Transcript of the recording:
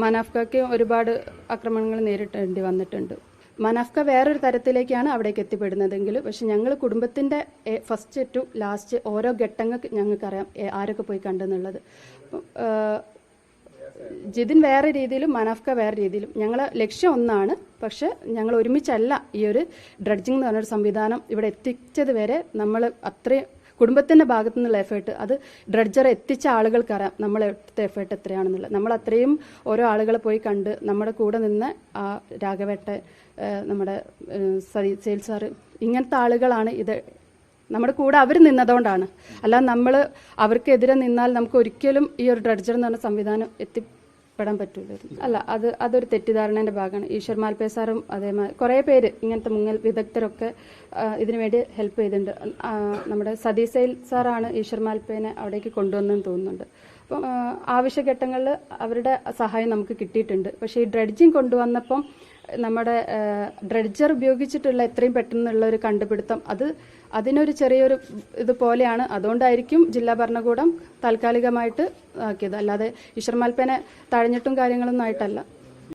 മനാഫ്കയ്ക്ക് ഒരുപാട് ആക്രമണങ്ങൾ നേരിടേണ്ടി വന്നിട്ടുണ്ട്. മനാഫ്ക വേറൊരു തരത്തിലേക്കാണ് അവിടേക്ക് എത്തിപ്പെടുന്നതെങ്കിൽ, പക്ഷെ ഞങ്ങൾ കുടുംബത്തിൻ്റെ ഫസ്റ്റ് ടു ലാസ്റ്റ് ഓരോ ഘട്ടങ്ങൾക്ക് ഞങ്ങൾക്കറിയാം ആരൊക്കെ പോയി കണ്ടെന്നുള്ളത്. ജിതിൻ വേറെ രീതിയിലും മനാഫ്ക വേറെ രീതിയിലും. ഞങ്ങളെ ലക്ഷ്യം ഒന്നാണ്, പക്ഷെ ഞങ്ങൾ ഒരുമിച്ചല്ല ഈ ഒരു ഡ്രഡ്ജിങ് എന്ന് പറഞ്ഞൊരു സംവിധാനം ഇവിടെ എത്തിച്ചത് വരെ നമ്മൾ അത്രയും കുടുംബത്തിൻ്റെ ഭാഗത്തു നിന്നുള്ള എഫേർട്ട്, അത് ഡ്രഡ്ജറെ എത്തിച്ച ആളുകൾക്കറിയാം നമ്മൾ എടുത്ത എഫേർട്ട് എത്രയാണെന്നുള്ളത്. നമ്മൾ അത്രയും ഓരോ ആളുകളെ പോയി കണ്ട് നമ്മുടെ കൂടെ നിന്ന് ആ രാഘവേട്ടൻ, നമ്മുടെ സെയിൽ സാറ്, ഇങ്ങനത്തെ ആളുകളാണ് ഇത് നമ്മുടെ കൂടെ അവർ നിന്നതുകൊണ്ടാണ്. അല്ലാതെ നമ്മൾ അവർക്കെതിരെ നിന്നാൽ നമുക്ക് ഒരിക്കലും ഈ ഒരു ഡ്രഡ്ജർ എന്ന് പറഞ്ഞ സംവിധാനം എത്തിപ്പെടാൻ പറ്റൂലായിരുന്നു. അതൊരു തെറ്റിദ്ധാരണേൻ്റെ ഭാഗമാണ്. ഈശ്വർ മാൽപേ സാറും അതേമാതിരി കുറേ പേര് ഇങ്ങനത്തെ മുങ്ങൽ വിദഗ്ധരൊക്കെ ഇതിനു വേണ്ടി ഹെൽപ്പ് ചെയ്തിട്ടുണ്ട്. നമ്മുടെ സെയിൽ സാറാണ് ഈശ്വർ മാൽപേനെ അവിടേക്ക് കൊണ്ടുവന്നെന്ന് തോന്നുന്നുണ്ട്. അപ്പം ആവശ്യഘട്ടങ്ങളിൽ അവരുടെ സഹായം നമുക്ക് കിട്ടിയിട്ടുണ്ട്. പക്ഷേ ഈ ഡ്രഡ്ജിങ് കൊണ്ടുവന്നപ്പം നമ്മുടെ ഡ്രഡ്ജർ ഉപയോഗിച്ചിട്ടുള്ള എത്രയും പെട്ടെന്നുള്ള ഒരു കണ്ടുപിടുത്തം അതിനൊരു ചെറിയൊരു ഇതുപോലെയാണ്. അതുകൊണ്ടായിരിക്കും ജില്ലാ ഭരണകൂടം താൽക്കാലികമായിട്ട് ആക്കിയത്. അല്ലാതെ ഈശ്വർ മാൽപ്പേനെ തഴഞ്ഞിട്ടും കാര്യങ്ങളൊന്നും ആയിട്ടല്ല.